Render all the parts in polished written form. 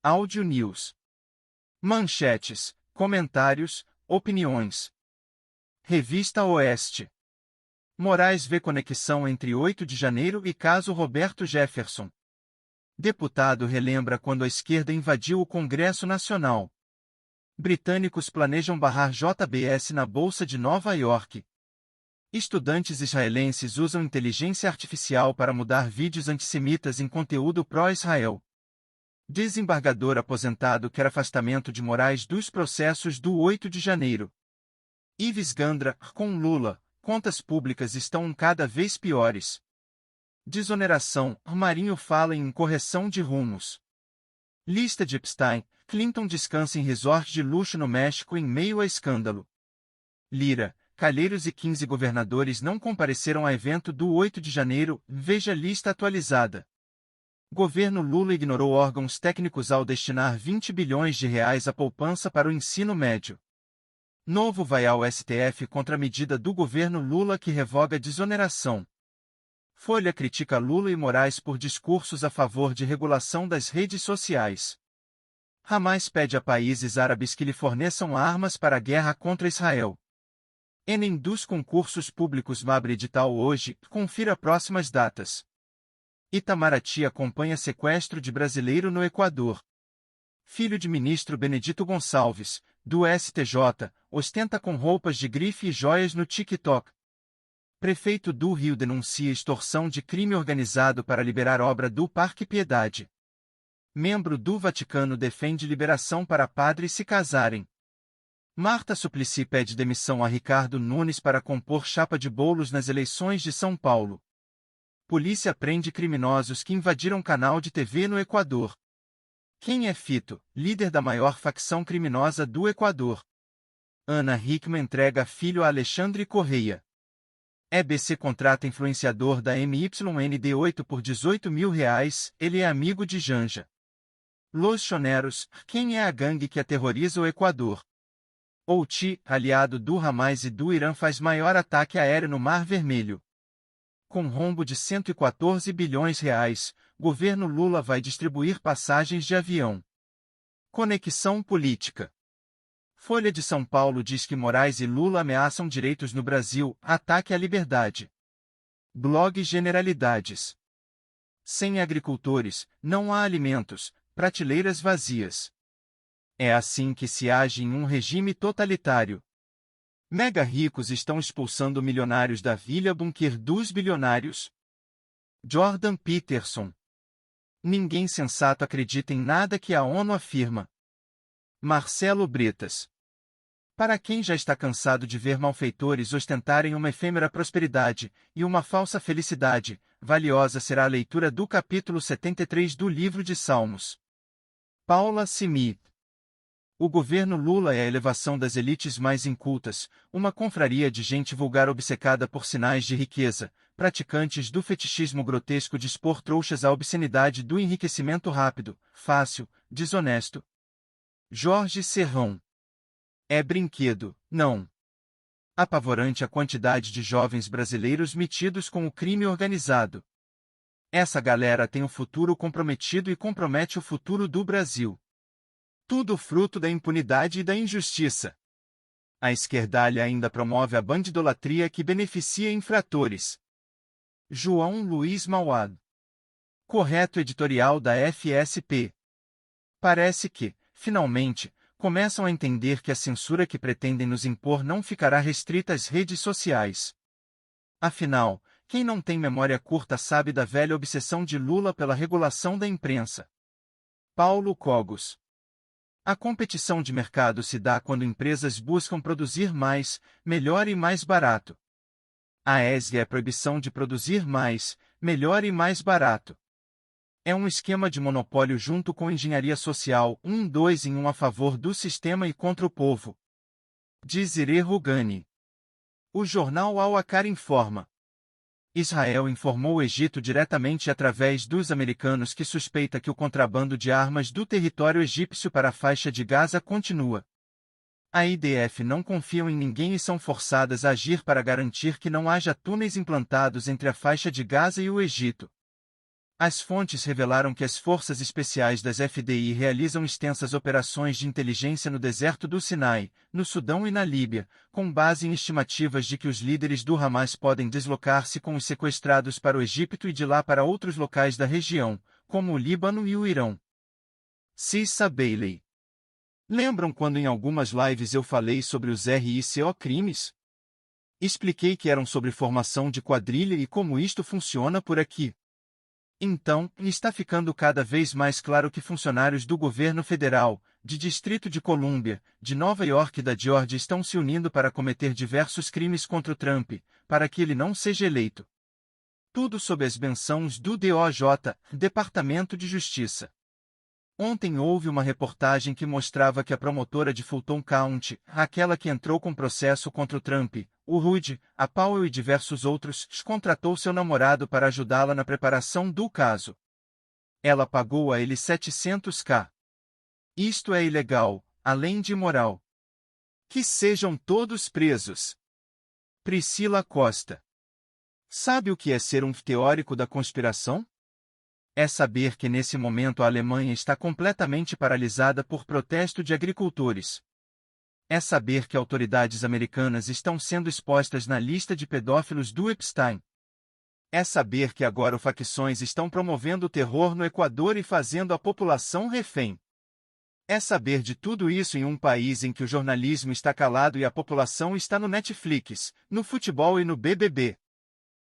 Áudio News. Manchetes, comentários, opiniões. Revista Oeste. Moraes vê conexão entre 8 de janeiro e caso Roberto Jefferson. Deputado relembra quando a esquerda invadiu o Congresso Nacional. Britânicos planejam barrar JBS na Bolsa de Nova York. Estudantes israelenses usam inteligência artificial para mudar vídeos antissemitas em conteúdo pró-Israel. Desembargador aposentado quer afastamento de Moraes dos processos do 8 de janeiro. Ives Gandra, com Lula, contas públicas estão cada vez piores. Desoneração, Marinho fala em correção de rumos. Lista de Epstein, Clinton descansa em resort de luxo no México em meio a escândalo. Lira, Calheiros e 15 governadores não compareceram a evento do 8 de janeiro, veja lista atualizada. Governo Lula ignorou órgãos técnicos ao destinar 20 bilhões de reais à poupança para o ensino médio. Novo vai ao STF contra a medida do governo Lula que revoga desoneração. Folha critica Lula e Moraes por discursos a favor de regulação das redes sociais. Hamas pede a países árabes que lhe forneçam armas para a guerra contra Israel. Enem dos concursos públicos abre edital hoje, confira próximas datas. Itamaraty acompanha sequestro de brasileiro no Equador. Filho de ministro Benedito Gonçalves, do STJ, ostenta com roupas de grife e joias no TikTok. Prefeito do Rio denuncia extorsão de crime organizado para liberar obra do Parque Piedade. Membro do Vaticano defende liberação para padres se casarem. Marta Suplicy pede demissão a Ricardo Nunes para compor chapa de bolos nas eleições de São Paulo. Polícia prende criminosos que invadiram canal de TV no Equador. Quem é Fito, líder da maior facção criminosa do Equador? Ana Hickman entrega filho a Alexandre Correia. EBC contrata influenciador da MYND8 por R$18 mil, ele é amigo de Janja. Los Choneros, quem é a gangue que aterroriza o Equador? Houthi, aliado do Hamas e do Irã faz maior ataque aéreo no Mar Vermelho. Com rombo de R$114 bilhões, governo Lula vai distribuir passagens de avião. Conexão política. Folha de São Paulo diz que Moraes e Lula ameaçam direitos no Brasil, ataque à liberdade. Blog Generalidades. Sem agricultores, não há alimentos, prateleiras vazias. É assim que se age em um regime totalitário. Mega ricos estão expulsando milionários da Vila Bunker dos bilionários. Jordan Peterson. Ninguém sensato acredita em nada que a ONU afirma. Marcelo Bretas. Para quem já está cansado de ver malfeitores ostentarem uma efêmera prosperidade e uma falsa felicidade, valiosa será a leitura do capítulo 73 do livro de Salmos. Paula Smith. O governo Lula é a elevação das elites mais incultas, uma confraria de gente vulgar obcecada por sinais de riqueza, praticantes do fetichismo grotesco de expor trouxas à obscenidade do enriquecimento rápido, fácil, desonesto. Jorge Serrão. É brinquedo, não. Apavorante a quantidade de jovens brasileiros metidos com o crime organizado. Essa galera tem o futuro comprometido e compromete o futuro do Brasil. Tudo fruto da impunidade e da injustiça. A esquerdalha ainda promove a bandidolatria que beneficia infratores. João Luiz Mauad. Correto editorial da FSP. Parece que, finalmente, começam a entender que a censura que pretendem nos impor não ficará restrita às redes sociais. Afinal, quem não tem memória curta sabe da velha obsessão de Lula pela regulação da imprensa. Paulo Cogos. A competição de mercado se dá quando empresas buscam produzir mais, melhor e mais barato. A ESG é a proibição de produzir mais, melhor e mais barato. É um esquema de monopólio junto com engenharia social, 2 em 1 a favor do sistema e contra o povo. Desiree Rugani. O jornal Al-Akar informa. Israel informou o Egito diretamente através dos americanos que suspeita que o contrabando de armas do território egípcio para a faixa de Gaza continua. A IDF não confiam em ninguém e são forçadas a agir para garantir que não haja túneis implantados entre a faixa de Gaza e o Egito. As fontes revelaram que as forças especiais das FDI realizam extensas operações de inteligência no deserto do Sinai, no Sudão e na Líbia, com base em estimativas de que os líderes do Hamas podem deslocar-se com os sequestrados para o Egito e de lá para outros locais da região, como o Líbano e o Irão. Cissa Bailey. Lembram quando em algumas lives eu falei sobre os RICO crimes? Expliquei que eram sobre formação de quadrilha e como isto funciona por aqui. Então, está ficando cada vez mais claro que funcionários do governo federal, de Distrito de Colômbia, de Nova York e da Geórgia estão se unindo para cometer diversos crimes contra o Trump, para que ele não seja eleito. Tudo sob as bênçãos do DOJ, Departamento de Justiça. Ontem houve uma reportagem que mostrava que a promotora de Fulton County, aquela que entrou com processo contra o Trump, o Rudy, a Powell e diversos outros, contratou seu namorado para ajudá-la na preparação do caso. Ela pagou a ele 700k. Isto é ilegal, além de imoral. Que sejam todos presos. Priscila Costa. Sabe o que é ser um teórico da conspiração? É saber que nesse momento a Alemanha está completamente paralisada por protesto de agricultores. É saber que autoridades americanas estão sendo expostas na lista de pedófilos do Epstein. É saber que agora facções estão promovendo o terror no Equador e fazendo a população refém. É saber de tudo isso em um país em que o jornalismo está calado e a população está no Netflix, no futebol e no BBB.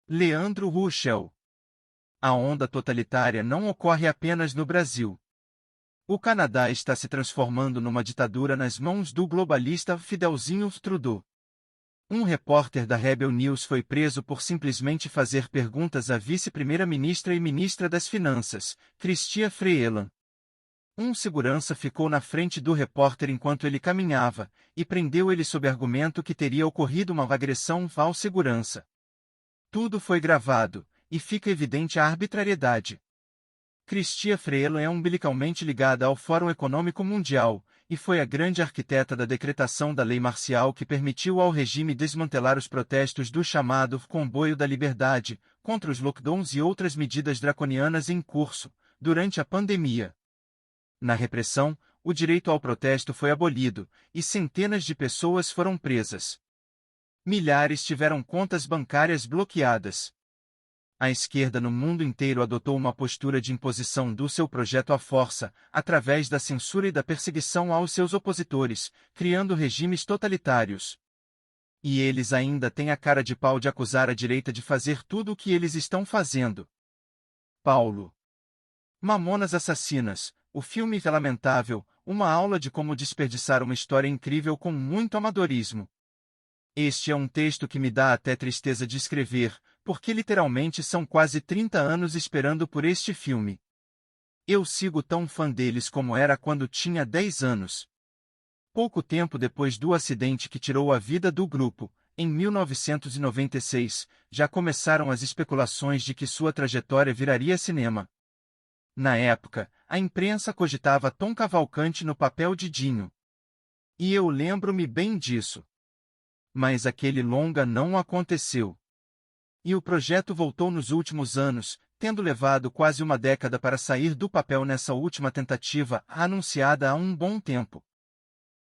Leandro Ruschel. A onda totalitária não ocorre apenas no Brasil. O Canadá está se transformando numa ditadura nas mãos do globalista Fidelzinho Trudeau. Um repórter da Rebel News foi preso por simplesmente fazer perguntas à vice-primeira-ministra e ministra das Finanças, Chrystia Freeland. Um segurança ficou na frente do repórter enquanto ele caminhava, e prendeu ele sob argumento que teria ocorrido uma agressão ao segurança. Tudo foi gravado, e fica evidente a arbitrariedade. Chrystia Freeland é umbilicalmente ligada ao Fórum Econômico Mundial, e foi a grande arquiteta da decretação da lei marcial que permitiu ao regime desmantelar os protestos do chamado Comboio da Liberdade, contra os lockdowns e outras medidas draconianas em curso, durante a pandemia. Na repressão, o direito ao protesto foi abolido, e centenas de pessoas foram presas. Milhares tiveram contas bancárias bloqueadas. A esquerda no mundo inteiro adotou uma postura de imposição do seu projeto à força, através da censura e da perseguição aos seus opositores, criando regimes totalitários. E eles ainda têm a cara de pau de acusar a direita de fazer tudo o que eles estão fazendo. Paulo. Mamonas Assassinas, o filme é lamentável, uma aula de como desperdiçar uma história incrível com muito amadorismo. Este é um texto que me dá até tristeza de escrever, porque literalmente são quase 30 anos esperando por este filme. Eu sigo tão fã deles como era quando tinha 10 anos. Pouco tempo depois do acidente que tirou a vida do grupo, em 1996, já começaram as especulações de que sua trajetória viraria cinema. Na época, a imprensa cogitava Tom Cavalcante no papel de Dinho. E eu lembro-me bem disso. Mas aquele longa não aconteceu. E o projeto voltou nos últimos anos, tendo levado quase uma década para sair do papel nessa última tentativa, anunciada há um bom tempo.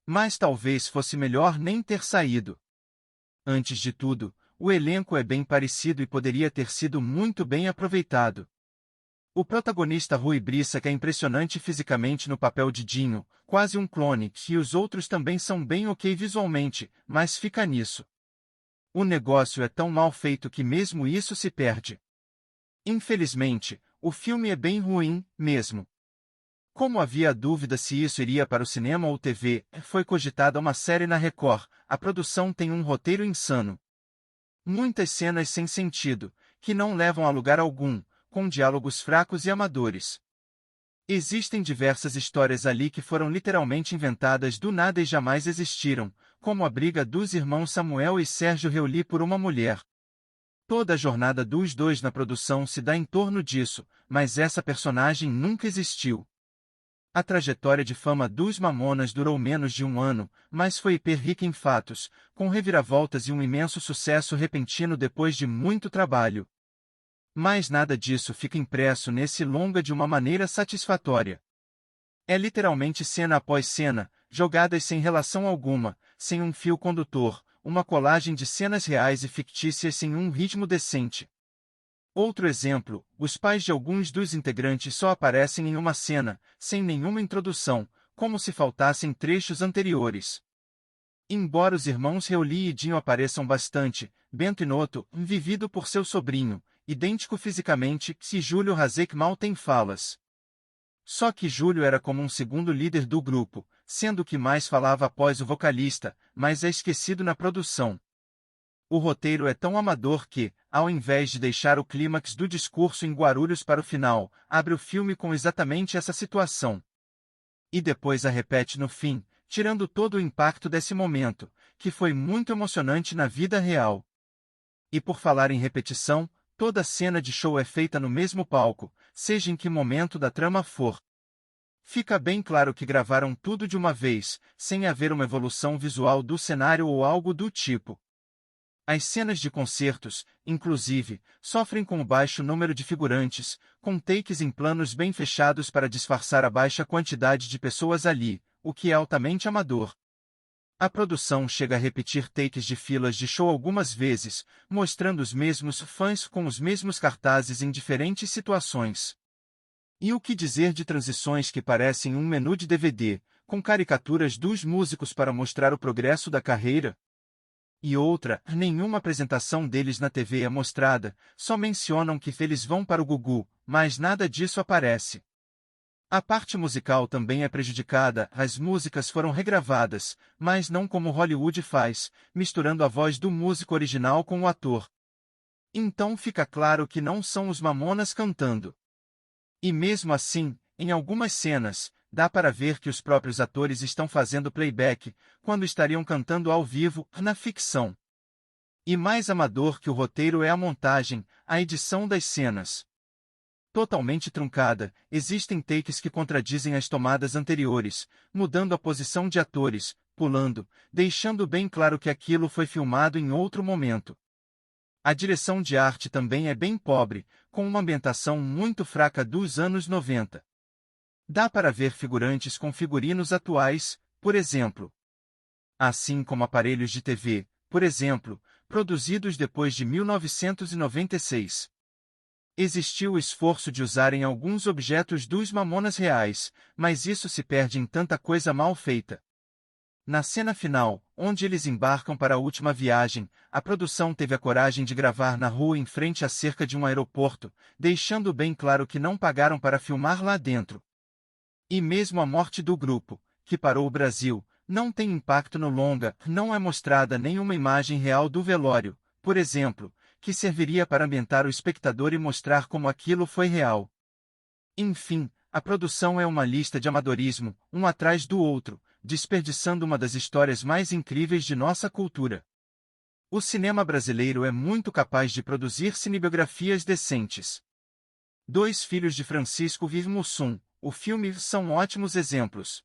Mas talvez fosse melhor nem ter saído. Antes de tudo, o elenco é bem parecido e poderia ter sido muito bem aproveitado. O protagonista Rui Brissa é impressionante fisicamente no papel de Dinho, quase um clone, e os outros também são bem ok visualmente, mas fica nisso. O negócio é tão mal feito que mesmo isso se perde. Infelizmente, o filme é bem ruim, mesmo. Como havia dúvida se isso iria para o cinema ou TV, foi cogitada uma série na Record. A produção tem um roteiro insano. Muitas cenas sem sentido, que não levam a lugar algum, com diálogos fracos e amadores. Existem diversas histórias ali que foram literalmente inventadas do nada e jamais existiram, como a briga dos irmãos Samuel e Sérgio Reuli por uma mulher. Toda a jornada dos dois na produção se dá em torno disso, mas essa personagem nunca existiu. A trajetória de fama dos Mamonas durou menos de um ano, mas foi hiper rica em fatos, com reviravoltas e um imenso sucesso repentino depois de muito trabalho. Mas nada disso fica impresso nesse longa de uma maneira satisfatória. É literalmente cena após cena, jogadas sem relação alguma, sem um fio condutor, uma colagem de cenas reais e fictícias sem um ritmo decente. Outro exemplo, os pais de alguns dos integrantes só aparecem em uma cena, sem nenhuma introdução, como se faltassem trechos anteriores. Embora os irmãos Reoli e Dinho apareçam bastante, Bento Inoto, vivido por seu sobrinho, idêntico fisicamente, se Júlio Hazek mal tem falas. Só que Júlio era como um segundo líder do grupo, sendo que mais falava após o vocalista, mas é esquecido na produção. O roteiro é tão amador que, ao invés de deixar o clímax do discurso em Guarulhos para o final, abre o filme com exatamente essa situação. E depois a repete no fim, tirando todo o impacto desse momento, que foi muito emocionante na vida real. E por falar em repetição, toda cena de show é feita no mesmo palco, seja em que momento da trama for. Fica bem claro que gravaram tudo de uma vez, sem haver uma evolução visual do cenário ou algo do tipo. As cenas de concertos, inclusive, sofrem com o baixo número de figurantes, com takes em planos bem fechados para disfarçar a baixa quantidade de pessoas ali, o que é altamente amador. A produção chega a repetir takes de filas de show algumas vezes, mostrando os mesmos fãs com os mesmos cartazes em diferentes situações. E o que dizer de transições que parecem um menu de DVD, com caricaturas dos músicos para mostrar o progresso da carreira? E outra, nenhuma apresentação deles na TV é mostrada, só mencionam que eles vão para o Gugu, mas nada disso aparece. A parte musical também é prejudicada, as músicas foram regravadas, mas não como Hollywood faz, misturando a voz do músico original com o ator. Então fica claro que não são os Mamonas cantando. E mesmo assim, em algumas cenas, dá para ver que os próprios atores estão fazendo playback, quando estariam cantando ao vivo, na ficção. E mais amador que o roteiro é a montagem, a edição das cenas. Totalmente truncada, existem takes que contradizem as tomadas anteriores, mudando a posição de atores, pulando, deixando bem claro que aquilo foi filmado em outro momento. A direção de arte também é bem pobre, com uma ambientação muito fraca dos anos 90. Dá para ver figurantes com figurinos atuais, por exemplo. Assim como aparelhos de TV, por exemplo, produzidos depois de 1996. Existiu o esforço de usarem alguns objetos dos Mamonas reais, mas isso se perde em tanta coisa mal feita. Na cena final, onde eles embarcam para a última viagem, a produção teve a coragem de gravar na rua em frente à cerca de um aeroporto, deixando bem claro que não pagaram para filmar lá dentro. E mesmo a morte do grupo, que parou o Brasil, não tem impacto no longa, não é mostrada nenhuma imagem real do velório, por exemplo, que serviria para ambientar o espectador e mostrar como aquilo foi real. Enfim, a produção é uma lista de amadorismo, um atrás do outro, desperdiçando uma das histórias mais incríveis de nossa cultura. O cinema brasileiro é muito capaz de produzir cinebiografias decentes. Dois Filhos de Francisco Vive Mussum, o filme são ótimos exemplos.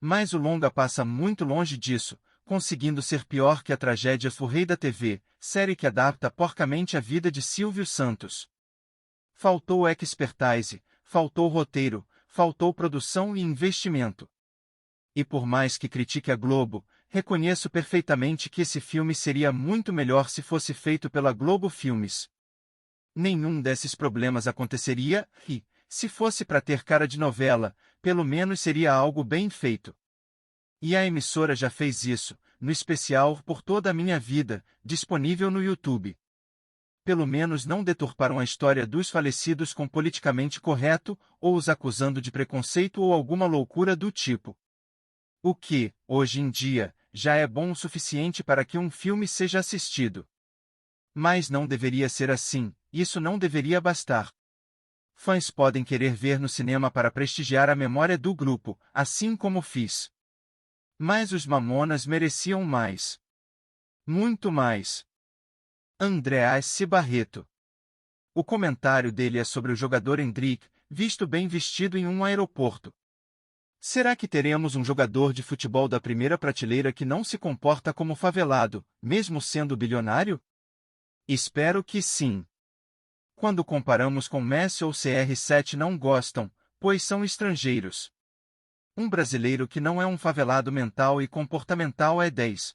Mas o longa passa muito longe disso, conseguindo ser pior que a tragédia O Rei da TV, série que adapta porcamente a vida de Silvio Santos. Faltou expertise, faltou roteiro, faltou produção e investimento. E por mais que critique a Globo, reconheço perfeitamente que esse filme seria muito melhor se fosse feito pela Globo Filmes. Nenhum desses problemas aconteceria, e, se fosse para ter cara de novela, pelo menos seria algo bem feito. E a emissora já fez isso, no especial Por Toda a Minha Vida, disponível no YouTube. Pelo menos não deturparam a história dos falecidos com politicamente correto, ou os acusando de preconceito ou alguma loucura do tipo. O que, hoje em dia, já é bom o suficiente para que um filme seja assistido. Mas não deveria ser assim, isso não deveria bastar. Fãs podem querer ver no cinema para prestigiar a memória do grupo, assim como fiz. Mas os Mamonas mereciam mais. Muito mais. André S. Barreto. O comentário dele é sobre o jogador Endrick, visto bem vestido em um aeroporto. Será que teremos um jogador de futebol da primeira prateleira que não se comporta como favelado, mesmo sendo bilionário? Espero que sim. quando comparamos com Messi ou CR7 não gostam, pois são estrangeiros. Um brasileiro que não é um favelado mental e comportamental é 10.